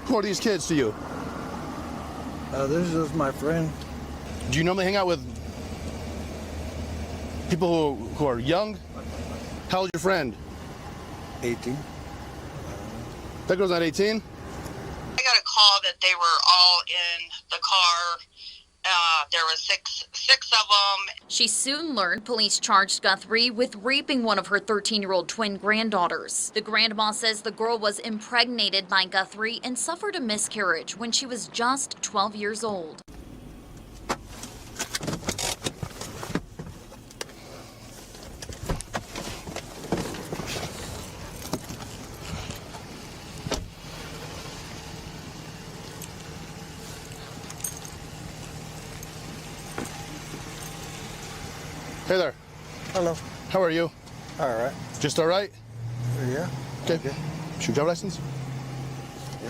Who are these kids to you? This is my friend. Do you normally hang out with people who are young? How old is your friend? 18. That girl's not 18? I got a call that they were all in the car. There were six of them. She soon learned police charged Guthrie with raping one of her 13-year-old twin granddaughters. The grandma says the girl was impregnated by Guthrie and suffered a miscarriage when she was just 12 years old. Hey there. Hello. How are you? All right. Just all right? Yeah. Okay. Shoot, driver license? Yeah.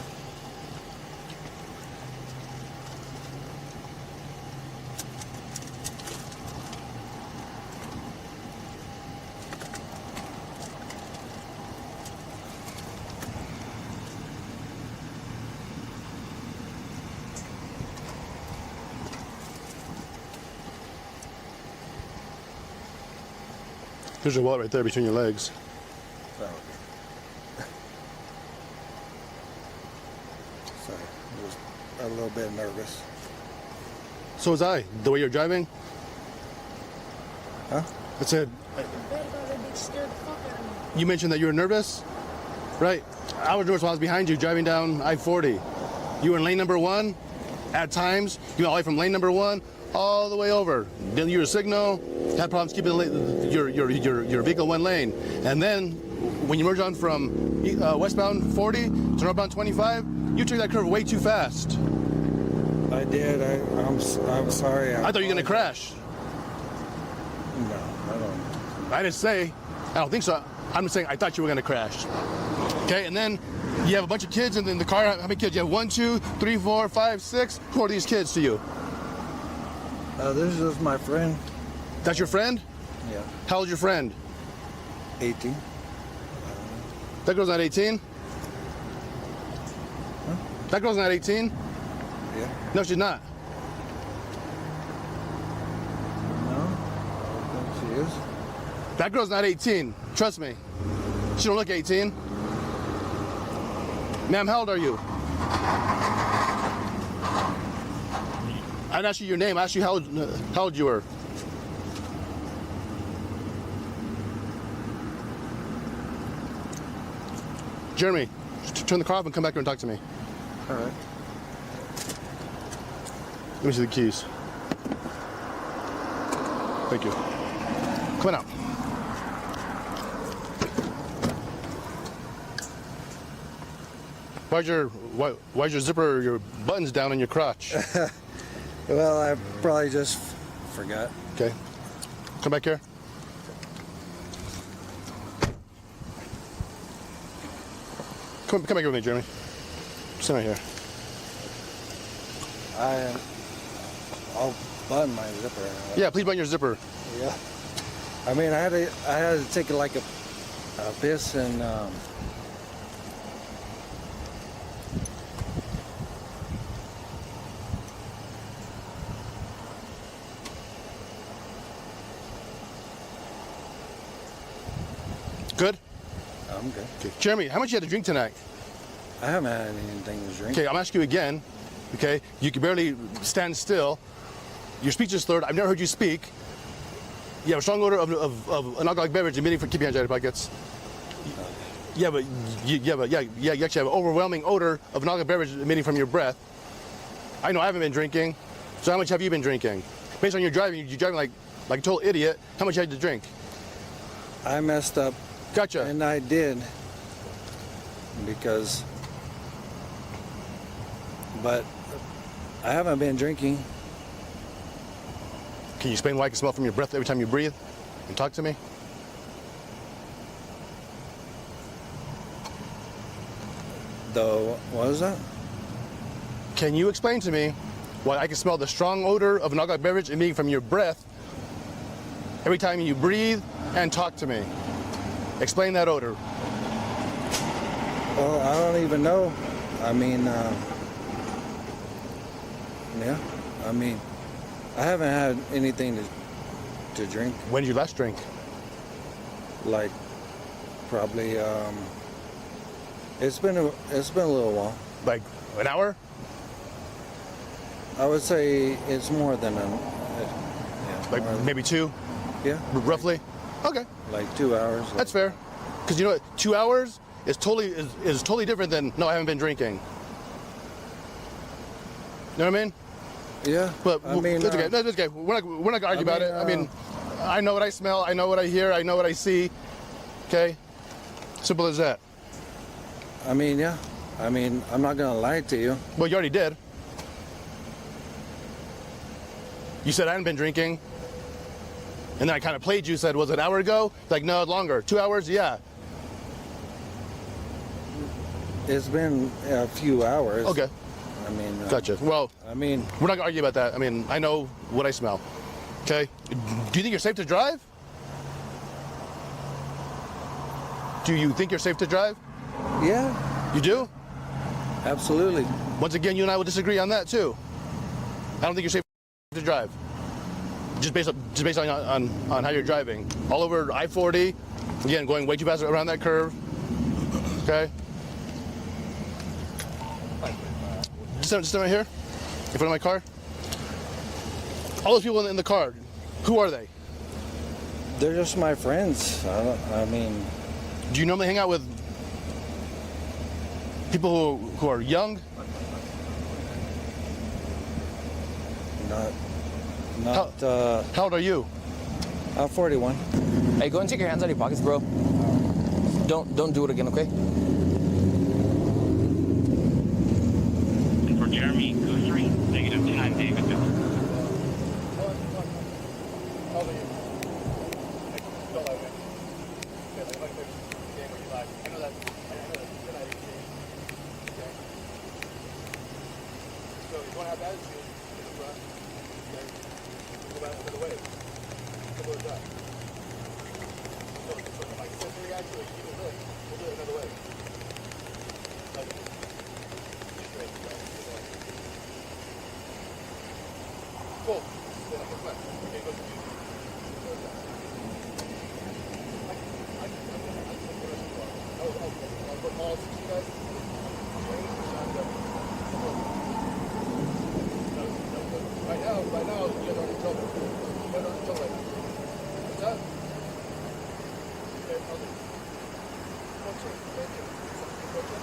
Here's your wallet right there between your legs. Oh, okay. Sorry, I was a little bit nervous. So was I. The way you're driving? Huh? I said, you mentioned that you were nervous? Right. I was nervous while I was behind you driving down I-40. You were in lane number 1. At times, you went all the way from lane number 1 all the way over. Didn't use a signal, had problems keeping your vehicle one lane. And then when you merge on from westbound 40 to northbound 25, you took that curve way too fast. I did. I'm sorry. I thought you were going to crash. No, I don't. I didn't say. I don't think so. I'm just saying I thought you were going to crash. Okay, and then you have a bunch of kids in the car. How many kids? You have 1, 2, 3, 4, 5, 6. Who are these kids to you? This is my friend. That's your friend? Yeah. How old is your friend? 18. That girl's not 18? Huh? That girl's not 18? Yeah. No, she's not. No, I don't think she is. That girl's not 18. Trust me. She don't look 18. Ma'am, how old are you? I didn't ask you your name. I asked you how old you were. Jeremy, turn the car off and come back here and talk to me. All right. Let me see the keys. Thank you. Come on out. Why's your zipper, your buttons down on your crotch? Well, I probably just forgot. Okay. Come back here. Come back here with me, Jeremy. Sit right here. I'll button my zipper. Yeah, please button your zipper. Yeah. I mean, I had to take like a piss and Good? I'm good. Okay. Jeremy, how much you had to drink tonight? I haven't had anything to drink. Okay, I'm asking you again. Okay, you can barely stand still. Your speech is slurred. I've never heard you speak. You have a strong odor of an alcoholic beverage emitting from, keep your hands out of your pockets. Yeah, but you actually have an overwhelming odor of an alcoholic beverage emitting from your breath. I know I haven't been drinking. So how much have you been drinking? Based on your driving, you're driving like a total idiot. How much you had to drink? I messed up. Gotcha. And I did. But I haven't been drinking. Can you explain why I can smell from your breath every time you breathe? And talk to me? What is that? Can you explain to me why I can smell the strong odor of an alcoholic beverage emitting from your breath every time you breathe and talk to me? Explain that odor. Well, I don't even know. I mean, yeah. I mean, I haven't had anything to drink. When did you last drink? Like, probably. It's been a little while. Like an hour? I would say it's more than yeah, Like maybe 2, yeah, roughly? Okay, like 2 hours. that's fair. Because you know what, 2 hours is totally different than, no, I haven't been drinking. You know what I mean? Yeah, But I mean, it's okay. No, it's okay. We're not gonna argue about it. I mean, I know what I smell. I know what I hear. I know what I see. Okay, simple as that. I mean, yeah. I mean, I'm not gonna lie to you. Well, you already did. You said I hadn't been drinking, and then I kind of played you. Said, was it an hour ago? Like, no, longer. 2 hours? Yeah. It's been a few hours. Okay. I mean, Gotcha. Well, I mean, we're not gonna argue about that. I mean, I know what I smell. Okay. Do you think you're safe to drive? Do you think you're safe to drive? yeah, You do? absolutely. Once again, you and I will disagree on that too. I don't think you're safe to drive. Just based on how you're driving. All over I-40, again, going way too fast around that curve. Okay? Just stand right here, in front of my car. All those people in the car, who are they? They're just my friends. I mean, Do you normally hang out with people who are young? not. How old are you? I'm 41. Hey, go and take your hands out of your pockets, bro. Don't do it again, okay? For Jeremy Guthrie, -10 David. Right now, you guys are in trouble. You guys are in trouble. What's that? Okay, okay.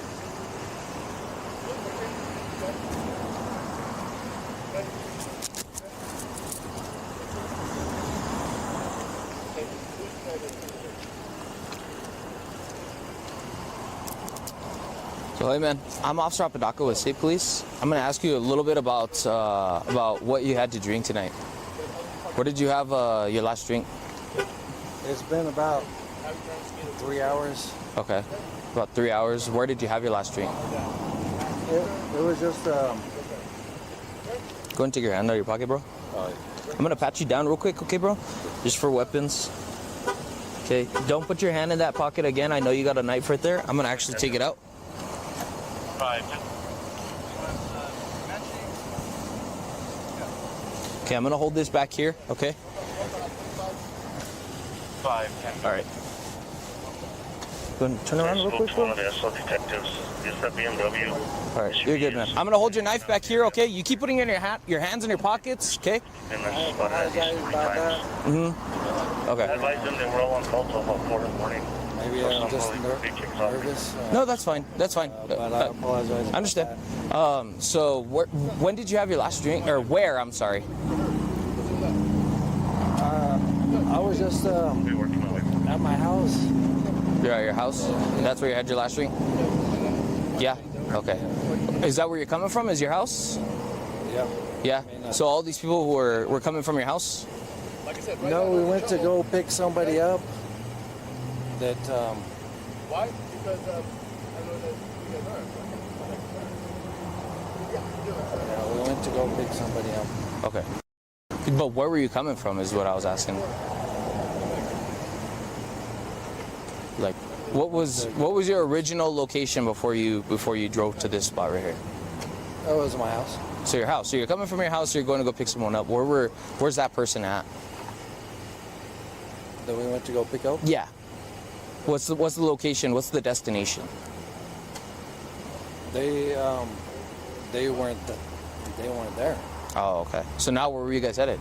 So, hey, man, I'm Officer Apodaca with State Police. I'm going to ask you a little bit about what you had to drink tonight. Where did you have your last drink? It's been about 3 hours. Okay, about 3 hours. Where did you have your last drink? It was just. Go and take your hand out of your pocket, bro. I'm going to pat you down real quick, okay, bro? Just for weapons. Okay, don't put your hand in that pocket again. I know you got a knife right there. I'm going to actually take it out. 5. Okay, I'm going to hold this back here, okay? 5. All right. Go ahead and turn around real quick, One bro. of the SO detectives. Is that BMW? All right, you're good, man. I'm gonna hold your knife back here, okay? You keep putting it in your hands in your pockets, okay? And that's about it. 3 times. I Okay. advised them they were all on call till about 4 in the morning. Maybe I'm just nervous. No, that's fine. That's fine. But I apologize. I understand. So when did you have your last drink, or where? I'm sorry. I was just Be working my way. at my house. You're at your house. That's where you had your last drink. Yeah. Okay. Is that where you're coming from? Is your house? Yeah. Yeah. So all these people were coming from your house. No, we went to go pick somebody up. That Why? Because I know that you guys are. yeah, we went to go pick somebody up. Okay. But where were you coming from? Is what I was asking. Like, What was your original location before you drove to this spot right here? That was my house. So your house. So you're coming from your house. You're going to go pick someone up. Where's that person at? That we went to go pick up. Yeah. What's the location? What's the destination? They weren't there. Oh, okay. So now where were you guys headed?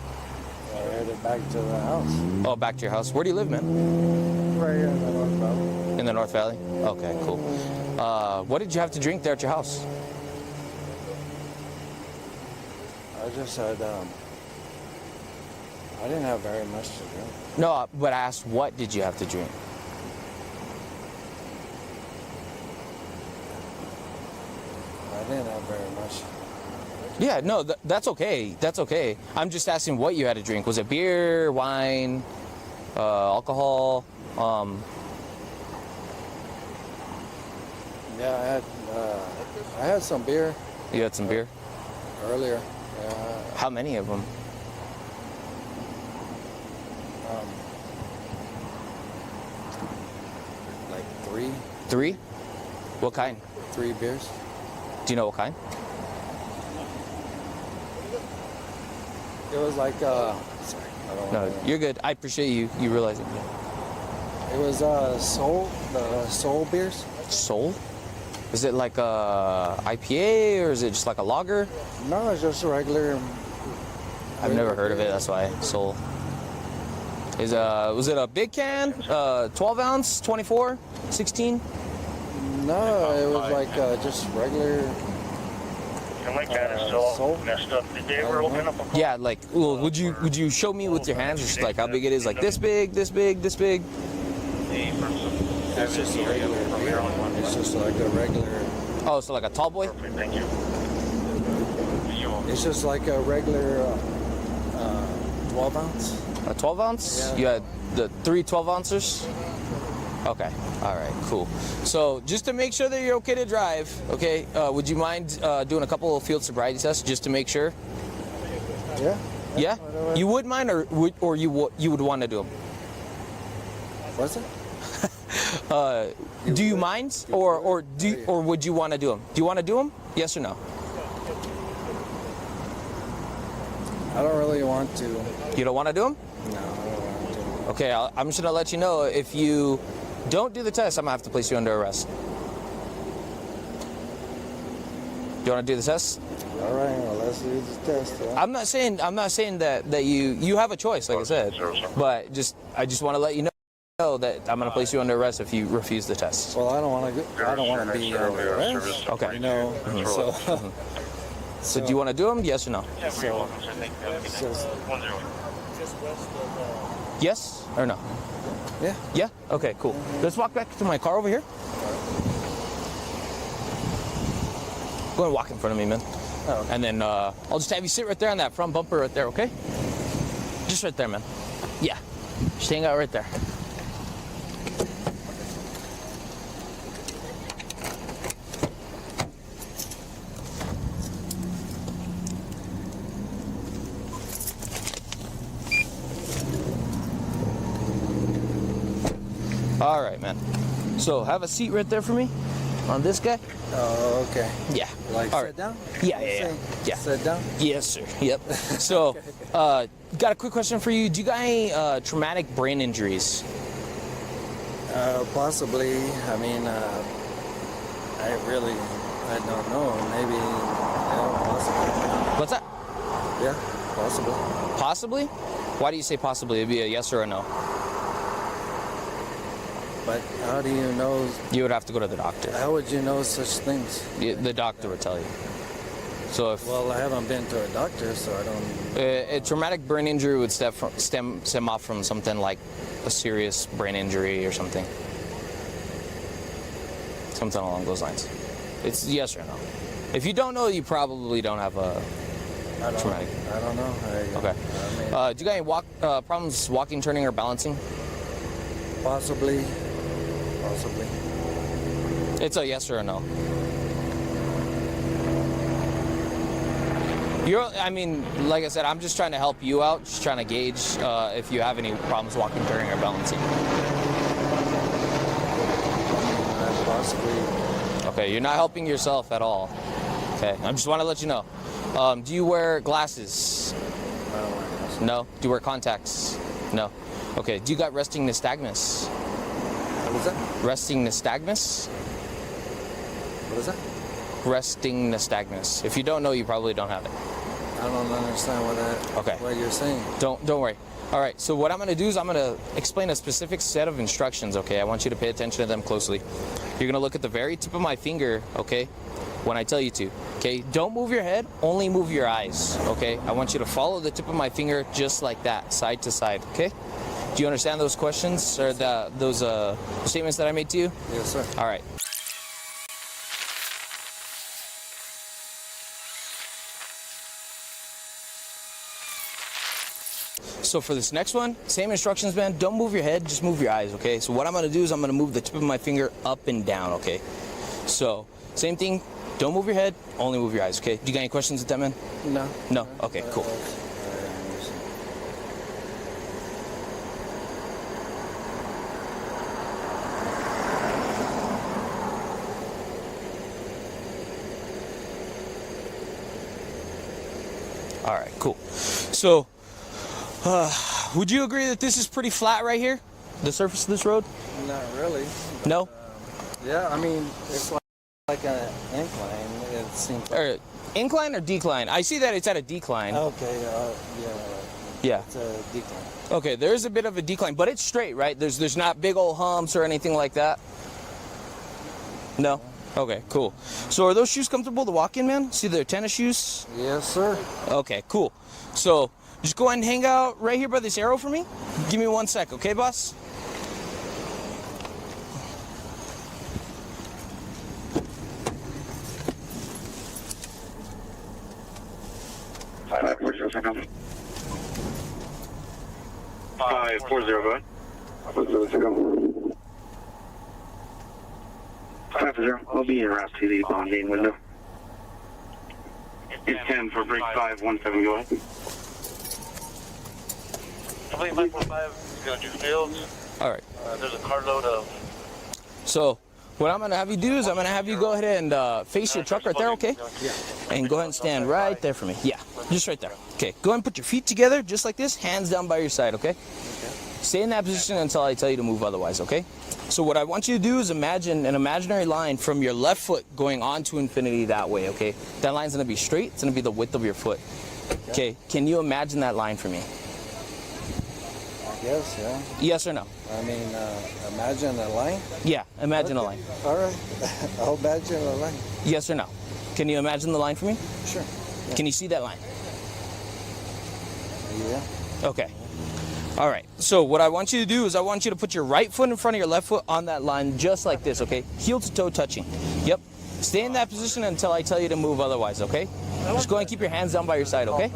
We're headed back to the house. Oh, back to your house. Where do you live, man? Right here in the North Valley. In the North Valley? Okay, cool. What did you have to drink there at your house? I just had I didn't have very much to drink. No, but I asked, what did you have to drink? I didn't have very much. Yeah, no, that's okay. That's okay. I'm just asking what you had to drink. Was it beer, wine, alcohol? Yeah, I had some beer You had some beer? earlier. How many of them? Like three. 3? What kind? 3 beers. Do you know what kind? It was like sorry, I don't No, know. you're good. I appreciate you realizing. It was soul beers. Soul? Is it like a IPA or is it just like a lager? No, it's just regular. I've never heard of it. That's why Soul. Was it a big can? 12 ounce, 24, 16? No, it was like just regular. And my cat is still Soul? messed up. Did they ever open up a Yeah, like, well, would you show me with your hands just like how big it is? Like this big, this big, this big? It's just a regular beer. It's just like a regular. Oh, so like a tall boy? Thank you. It's just like a regular 12 ounce. A 12 ounce? Yeah. You had the 3 12 ounces? Okay. All right, cool. So just to make sure that you're okay to drive, okay, would you mind doing a couple of field sobriety tests just to make sure? Yeah. Yeah? Whatever. You would mind or you would want to do them? What's it? Do you mind or would you want to do them? Do you want to do them? Yes or no? I don't really want to. You don't want to do them? No, I don't want to. Okay, I'm just gonna let you know if you don't do the test, I'm gonna have to place you under arrest. Do you want to do the test? All right, well, let's do the test. Yeah. I'm not saying that you have a choice, like I said, but I just want to let you know that I'm gonna place you under arrest if you refuse the test. Well, I don't want to be under arrest. Okay. You know, So do you want to do them? Yes or no? so it's just, Yes or no? yeah. Yeah? Okay, cool. Let's walk back to my car over here. Go and walk in front of me, man. Oh, okay. And then I'll just have you sit right there on that front bumper right there, okay? Just right there, man. Yeah. Just hang out right there. All right, man. So have a seat right there for me on this guy. Oh, okay. Yeah. Like All sit right. down? Yeah. Sit down? Yes, sir. Yep. So, got a quick question for you. Do you got any traumatic brain injuries? Possibly. I mean, I don't know. Maybe, yeah, possibly. What's that? Yeah, possibly. Possibly? Why do you say possibly? It'd be a yes or a no. But how do you know? You would have to go to the doctor. How would you know such things? The doctor would tell you. So if Well, I haven't been to a doctor, so I don't. a traumatic brain injury would stem off from something like a serious brain injury or something. Something along those lines. It's yes or no. If you don't know, you probably don't have a traumatic. I don't know. Okay. I mean, Do you got any problems walking, turning, or balancing? possibly. It's a yes or a no. I mean, like I said, I'm just trying to help you out, just trying to gauge if you have any problems walking, turning, or balancing. possibly. Okay, you're not helping yourself at all. Okay, I just want to let you know. Do you wear glasses? I don't wear glasses. No. Do you wear contacts? No. Okay. Do you got resting nystagmus? What is that? Resting nystagmus? What is that? Resting nystagmus. If you don't know, you probably don't have it. I don't understand what you're saying. Don't worry. All right. So what I'm going to do is I'm going to explain a specific set of instructions. Okay. I want you to pay attention to them closely. You're going to look at the very tip of my finger. Okay. When I tell you to. Okay. Don't move your head. Only move your eyes. Okay. I want you to follow the tip of my finger just like that, side to side. Okay. Do you understand those questions or those statements that I made to you? Yes, sir. All right. So for this next one, same instructions, man. Don't move your head, just move your eyes, okay? So what I'm gonna do is I'm gonna move the tip of my finger up and down, okay? So, same thing, don't move your head, only move your eyes, okay? Do you got any questions with that, man? No. No? Okay, cool. All right, cool. So, would you agree that this is pretty flat right here? The surface of this road? Not really. No? Yeah, I mean, it's like an incline. It seems like. Or incline or decline? I see that it's at a decline. Okay, Yeah. it's a decline. Okay, there's a bit of a decline, but it's straight, right? There's not big old humps or anything like that? No? Okay, cool. So are those shoes comfortable to walk in, man? See, they're tennis shoes? Yes, sir. Okay, cool. So just go ahead and hang out right here by this arrow for me. Give me 1 sec, okay, boss? Five 540, go ahead. 540, I'll be in route to the bonding window. It's 10 for break 517, go ahead. Complete 545, you're going to do fields. All right. There's a carload of... So what I'm going to have you do is I'm going to have you go ahead and face your truck right there, okay? Yeah. And go ahead and stand right there for me. Yeah, just right there. Okay, go ahead and put your feet together just like this, hands down by your side, okay? Stay in that position until I tell you to move otherwise, okay? So what I want you to do is imagine an imaginary line from your left foot going on to infinity that way, okay? That line's going to be straight. It's going to be the width of your foot. Okay, can you imagine that line for me? I guess, yeah. Yes or no? I mean, imagine a line. Yeah, imagine a line. All right. I'll imagine a line. Yes or no? Can you imagine the line for me? Sure. Yeah. Can you see that line? Yeah. Okay. All right. So what I want you to do is I want you to put your right foot in front of your left foot on that line just like this, okay? Heel to toe touching. Yep. Stay in that position until I tell you to move otherwise, okay? Just go ahead and keep your hands down by your side, okay?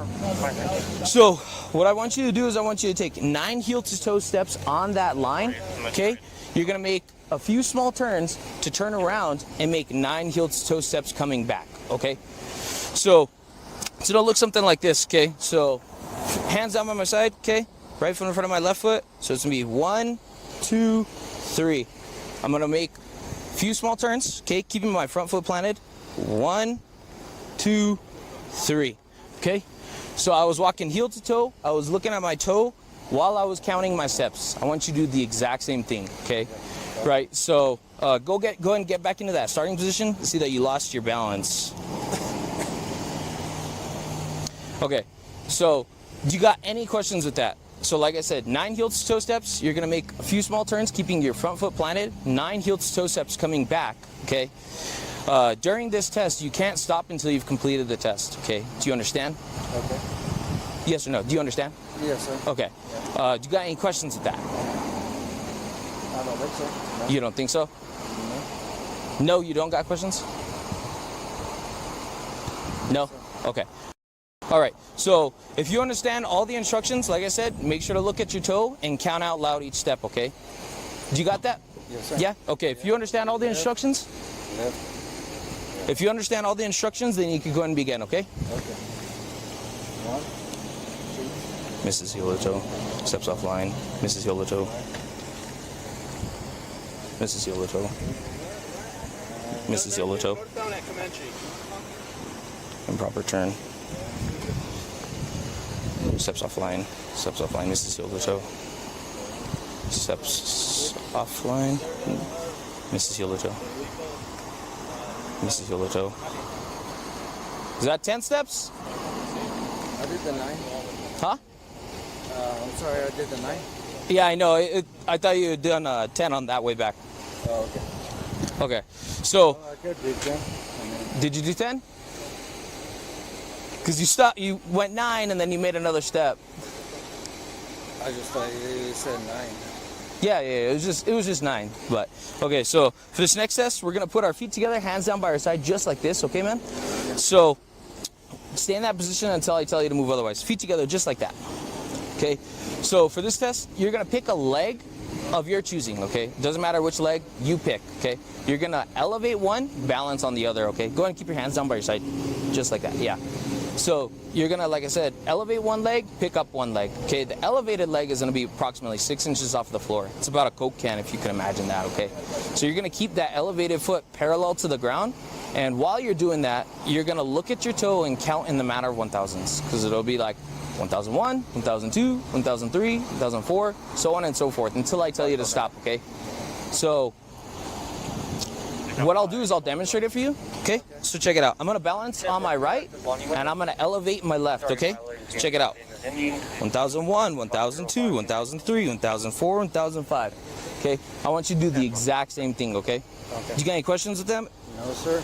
So what I want you to do is I want you to take 9 heel to toe steps on that line, okay? You're going to make a few small turns to turn around and make 9 heel to toe steps coming back, okay? So it'll look something like this, okay? So hands down by my side, okay? Right foot in front of my left foot. So it's going to be 1, 2, 3. I'm going to make a few small turns, okay? Keeping my front foot planted. 1, 2, 3. Okay? So I was walking heel to toe. I was looking at my toe while I was counting my steps. I want you to do the exact same thing, okay? Right, so go ahead and get back into that starting position. See that you lost your balance. Okay, so do you got any questions with that? So like I said, 9 heel to toe steps. You're gonna make a few small turns, keeping your front foot planted. 9 heel to toe steps coming back, okay? During this test, you can't stop until you've completed the test, okay? Do you understand? Okay. Yes or no? Do you understand? Yes, sir. Okay. Do you got any questions with that? I don't think so. No. You don't think so? No, you don't got questions? No? Okay. All right. So if you understand all the instructions, like I said, make sure to look at your toe and count out loud each step, okay? Do you got that? Yes, sir. Yeah? Okay. If you understand all the instructions, Yep. if you understand all the instructions, then you can go ahead and begin, okay? Okay. 1, Mrs. Heel to toe, steps off line. Mrs. Heel to toe. Mrs. Heel to toe. Misses yellow toe. Improper turn. Steps off line. Steps off line. Misses yellow toe. Steps off line. Misses yellow toe. Misses yellow toe. Is that 10 steps? I did the 9. Huh? I'm sorry, I did the 9. Yeah, I know. I thought you had done 10 on that way back. Oh, okay. Okay. So, I could do 10. did you do 10? Because you went 9 and then you made another step. I just thought you said 9. Yeah, it was just 9. But okay, so for this next test, we're gonna put our feet together, hands down by our side, just like this, okay, man? So stay in that position until I tell you to move otherwise. Feet together, just like that. Okay. So for this test, you're gonna pick a leg of your choosing, okay? Doesn't matter which leg you pick, okay? You're gonna elevate one, balance on the other, okay? Go ahead and keep your hands down by your side, just like that. Yeah. So you're gonna, like I said, elevate one leg, pick up one leg. Okay, the elevated leg is gonna be approximately 6 inches off the floor. It's about a Coke can, if you can imagine that, okay? So you're gonna keep that elevated foot parallel to the ground, and while you're doing that, you're gonna look at your toe and count in the manner of 1000s, because it'll be like 1001, 1002, 1003, 1004, so on and so forth, until I tell you to stop, okay? So what I'll do is I'll demonstrate it for you, okay? So check it out. I'm gonna balance on my right, and I'm gonna elevate my left, okay? Check it out. 1001, 1002, 1003, 1004, 1005. Okay? I want you to do the exact same thing, okay? Okay. You got any questions with them? No, sir.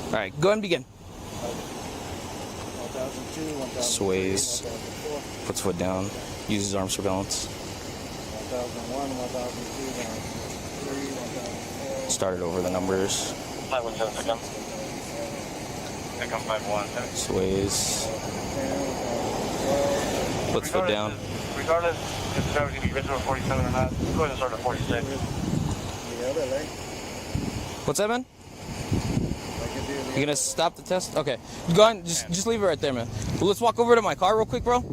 All right, go ahead and begin. 1002, 1003, Sways. 1004, Puts foot down. Uses arms for balance. 1001, 1002, 1003, 1004. Started over the numbers. 517 second 517. Sways. Puts foot down. Regardless if the driver's going to be written or 47 or not, go ahead and start at 46. The other leg. What's that, man? I could do the You gonna stop the test? Okay. Go ahead and just leave it right there, man. Well, let's walk over to my car real quick, bro. Go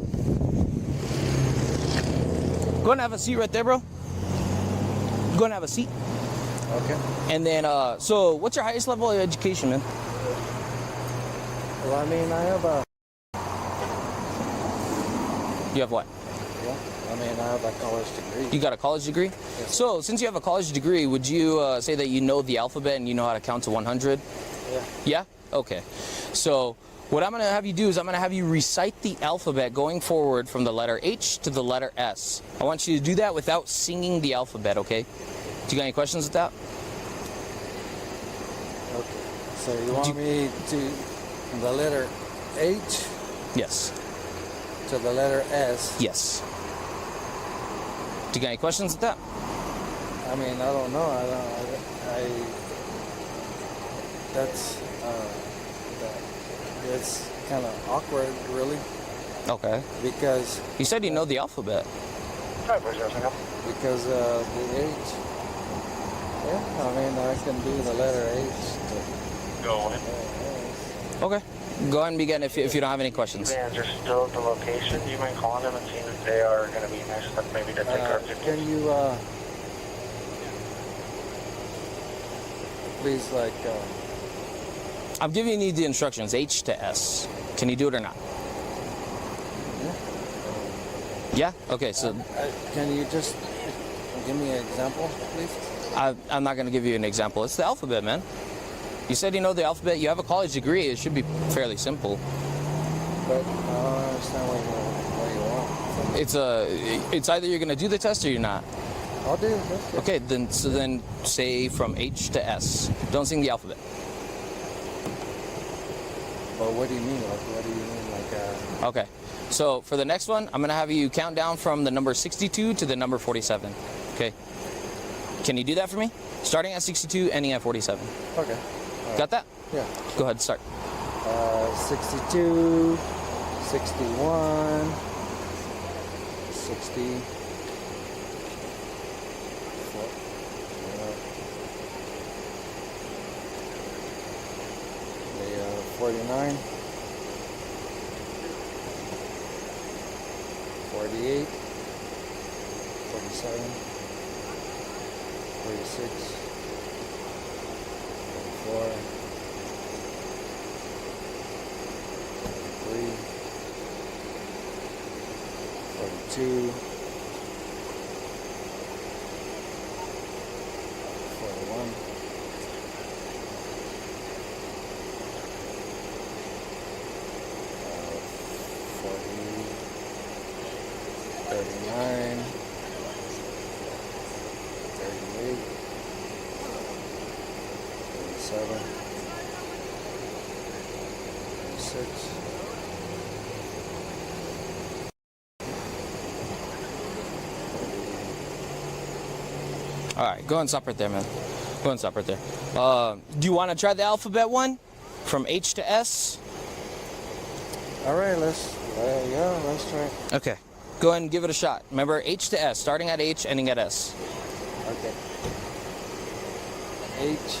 ahead and have a seat right there, bro. Go ahead and have a seat. Okay. And then, so what's your highest level of education, man? Well, I mean, I have a... You have what? Yeah, I mean, I have a college degree. You got a college degree? Yes. So, since you have a college degree, would you say that you know the alphabet and you know how to count to 100? Yeah. Yeah? Okay. So, what I'm going to have you do is I'm going to have you recite the alphabet going forward from the letter H to the letter S. I want you to do that without singing the alphabet, okay? Do you got any questions with that? Okay. So you want me to the letter H Yes. to the letter S? Yes. Do you got any questions with that? I mean, I don't know. It's kind of awkward, really, Okay. because You said you know the alphabet. because the H. Yeah, I mean, I can do the letter H. Go ahead. Okay. Go ahead and begin if you don't have any questions. Vans are still at the location. Do you mind calling them and seeing if they are going to be nice enough maybe to take our pictures? Can you please, like, I'm giving you the instructions, H to S. Can you do it or not? Yeah? Okay, so can you just give me an example, please? I'm not going to give you an example. It's the alphabet, man. You said you know the alphabet. You have a college degree. It should be fairly simple. But I don't understand what you want. It's either you're going to do the test or you're not. I'll do this. Okay, then say from H to S. Don't sing the alphabet. But what do you mean? Like, what do you mean? Like, Okay. So for the next one, I'm going to have you count down from the number 62 to the number 47. Okay. Can you do that for me? Starting at 62, ending at 47. okay. Got that? Yeah. Go ahead, start. 62, 61, 60. 49, 48, 47, 47, 46, 44, 43, 42, 41, 39, 38, 37, 36. All right, go and stop right there, man. Go and stop right there. Do you want to try the alphabet one? From H to S? All right, let's try. Okay. Go ahead and give it a shot. Remember, H to S, starting at H, ending at S. Okay. H.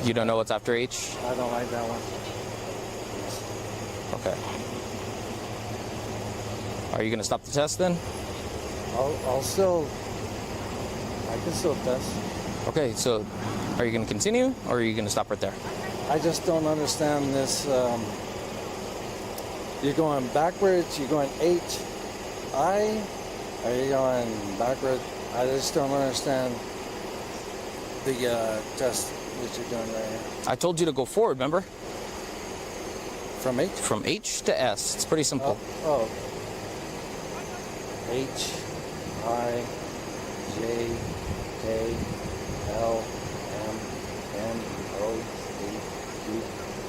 You don't know what's after H? I don't like that one. Okay. Are you going to stop the test then? I can still test. Okay, so are you going to continue or are you going to stop right there? I just don't understand this. You're going backwards, you're going H, I, or you're going backward. I just don't understand the test that you're doing right here. I told you to go forward, remember? From H? From H to S. It's pretty simple. Oh. H, I, J, K, L, M, N, O, P, Q,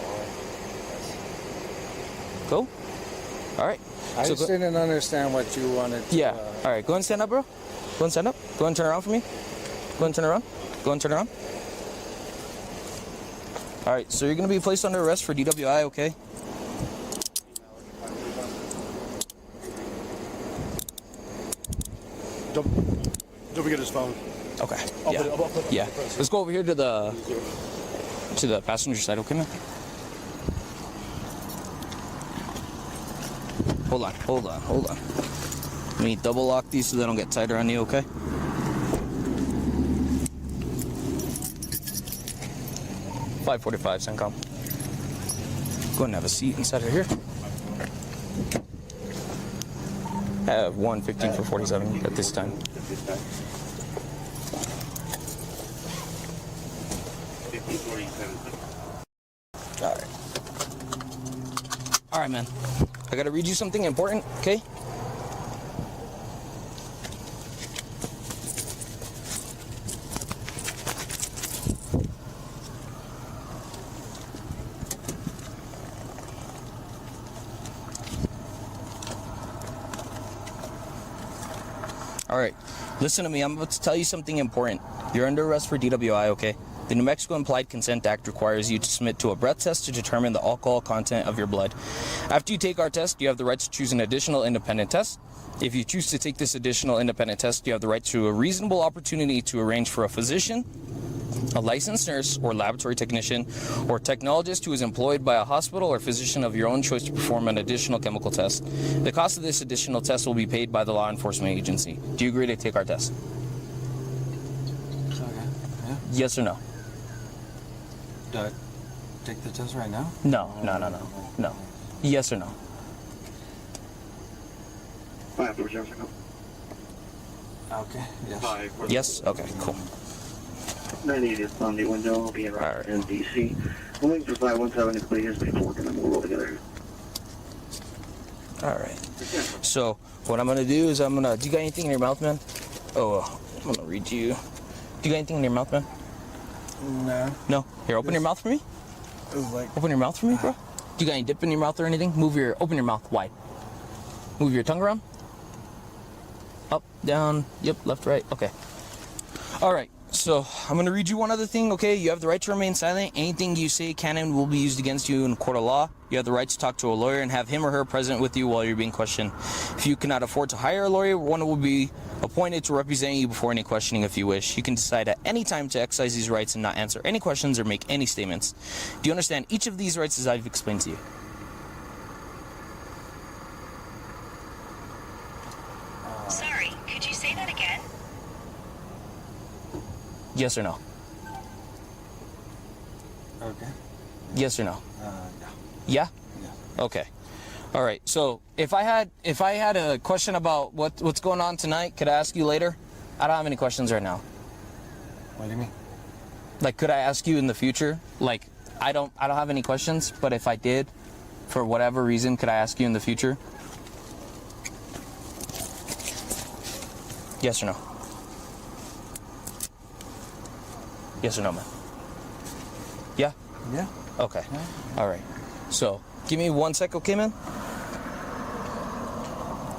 R, S. Cool? All right. I just didn't understand what you wanted to... Yeah. All right. Go and stand up, bro. Go and stand up. Go and turn around for me. Go and turn around. Go and turn around. All right. So you're going to be placed under arrest for DWI, okay? Don't forget his phone. Okay. I'll Yeah. put it- I'll put it- Yeah. Let's go over here to the passenger side, okay, man? Hold on. Let me double lock these so they don't get tighter on you, okay? $545, CENTCOM. Go ahead and have a seat inside of here. I have 115 for 47 at this time. All right, man. I gotta read you something important, okay? All right, listen to me. I'm about to tell you something important. You're under arrest for DWI, okay? The New Mexico Implied Consent Act requires you to submit to a breath test to determine the alcohol content of your blood. After you take our test, you have the right to choose an additional independent test. If you choose to take this additional independent test, you have the right to a reasonable opportunity to arrange for a physician, a licensed nurse or laboratory technician, or technologist who is employed by a hospital or physician of your own choice to perform an additional chemical test. The cost of this additional test will be paid by the law enforcement agency. Do you agree to take our test? Okay. Yeah. Yes or no? Do I take the test right now? No. Yes or no? 547. Okay. Yes. Yes? Okay, cool. 98 is on the window. Will be around NDC. We'll wait for 517 to clear before we're going to roll together. All right. So what I'm gonna do is do you got anything in your mouth, man? Oh, I'm gonna read you. Do you got anything in your mouth, man? No. No? Here, open your mouth for me. Open your mouth for me, bro. Do you got any dip in your mouth or anything? Open your mouth wide. Move your tongue around. Up, down, yep, left, right, okay. All right, So I'm going to read you one other thing, okay? You have the right to remain silent. Anything you say can and will be used against you in a court of law. You have the right to talk to a lawyer and have him or her present with you while you're being questioned. If you cannot afford to hire a lawyer, one will be appointed to represent you before any questioning if you wish. You can decide at any time to exercise these rights and not answer any questions or make any statements. Do you understand each of these rights as I've explained to you? Sorry, could you say that again? Yes or no? Okay. Yes or no? Yeah. Yeah? Yeah. Okay. All right. So if I had a question about what's going on tonight, could I ask you later? I don't have any questions right now. What do you mean? Like, could I ask you in the future? Like, I don't have any questions, but if I did, for whatever reason, could I ask you in the future? Yes or no? Yes or no, man? Yeah? Yeah. Okay. All right. So, give me 1 sec, okay, man?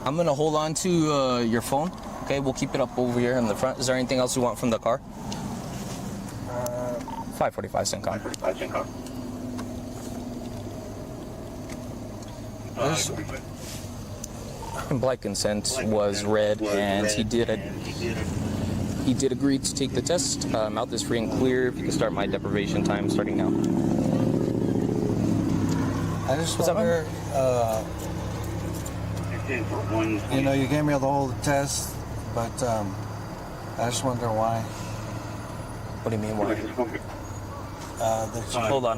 I'm going to hold on to your phone, okay? We'll keep it up over here in the front. Is there anything else you want from the car? 545 cent car. Implied consent was read, and he did agree to take the test. Mouth is free and clear. If you can start my deprivation time starting now. I just What's wonder, you know, you gave me the whole test, but I just wonder why. What do you mean, why? That you, Hold on.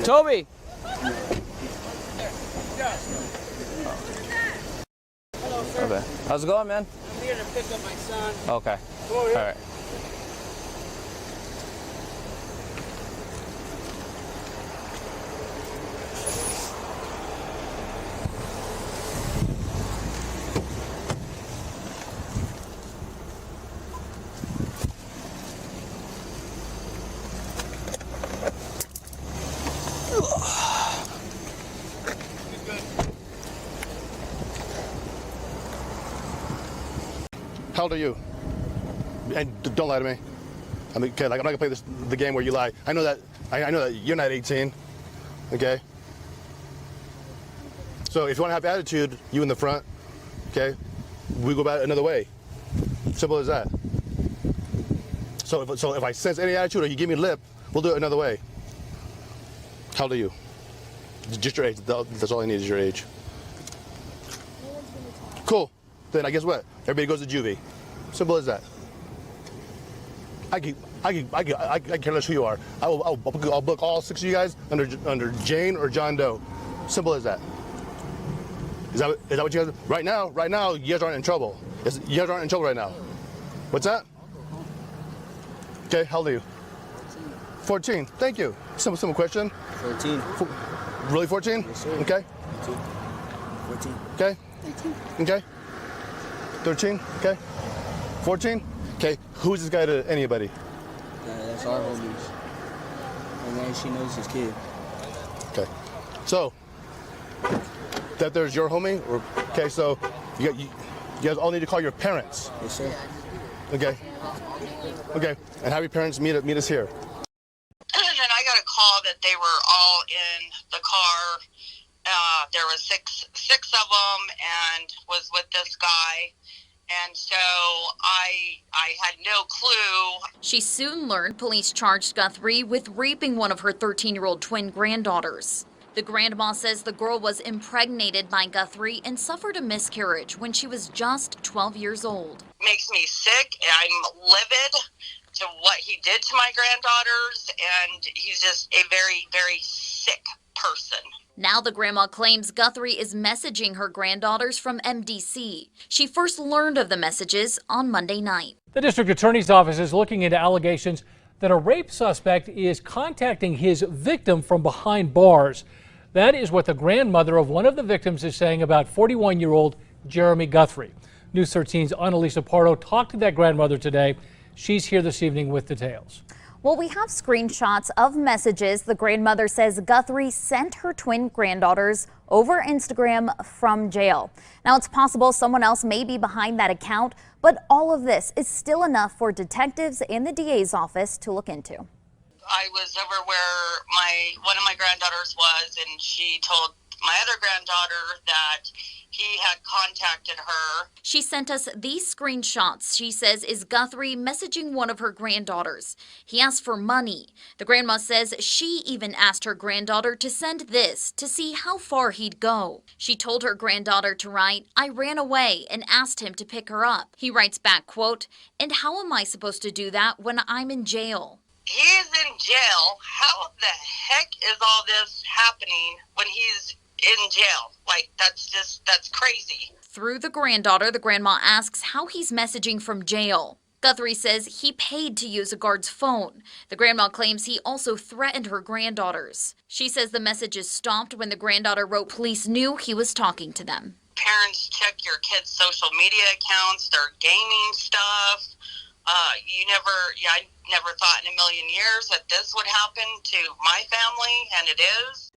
Toby! Okay. How's it going, man? I'm here to pick up my son. Okay. All right. How old are you? And don't lie to me. I mean, okay, like I'm not gonna play the game where you lie. I know that you're not 18. Okay. So if you want to have attitude, you in the front. Okay. We go about it another way. Simple as that. So if I sense any attitude or you give me lip, we'll do it another way. How old are you? Just your age. That's all I need is your age. Cool. Then I guess what? Everybody goes to juvie. Simple as that. I care less who you are. I'll book all 6 of you guys under Jane or John Doe. Simple as that. Is that what you guys? Right now, you guys aren't in trouble. You guys aren't in trouble right now. What's that? Okay, how old are you? 14. Thank you. Simple question. 14. Really 14? Yes, sir. Okay. 14. Okay. 13. Okay. 13. Okay. 14. Okay. Who's this guy to anybody? That's our homies. And then she knows his kid. Okay. So that there's your homie. Okay. So you guys all need to call your parents. Yes, sir. Okay. Okay. And have your parents meet us here. And I got a call that they were all in the car. There was six of them, and was with this guy. And so I had no clue. She soon learned police charged Guthrie with raping one of her 13-year-old twin granddaughters. The grandma says the girl was impregnated by Guthrie and suffered a miscarriage when she was just 12 years old. Makes me sick. I'm livid to what he did to my granddaughters, and he's just a very, very sick person. Now the grandma claims Guthrie is messaging her granddaughters from MDC. She first learned of the messages on Monday night. The district attorney's office is looking into allegations that a rape suspect is contacting his victim from behind bars. That is what the grandmother of one of the victims is saying about 41-year-old Jeremy Guthrie. News 13's Annalisa Pardo talked to that grandmother today. She's here this evening with details. Well, we have screenshots of messages the grandmother says Guthrie sent her twin granddaughters over Instagram from jail. Now, it's possible someone else may be behind that account, but all of this is still enough for detectives and the DA's office to look into. I was over where one of my granddaughters was, and she told my other granddaughter that he had contacted her. She sent us these screenshots she says is Guthrie messaging one of her granddaughters. He asked for money. The grandma says she even asked her granddaughter to send this to see how far he'd go. She told her granddaughter to write, "I ran away and asked him to pick her up." He writes back, quote, "And how am I supposed to do that when I'm in jail?" He's in jail. How the heck is all this happening when he's in jail? Like, that's crazy. Through the granddaughter, the grandma asks how he's messaging from jail. Guthrie says he paid to use a guard's phone. The grandma claims he also threatened her granddaughters. She says the messages stopped when the granddaughter wrote police knew he was talking to them. Parents, check your kids' social media accounts, their gaming stuff. I never thought in a million years that this would happen to my family, and it is.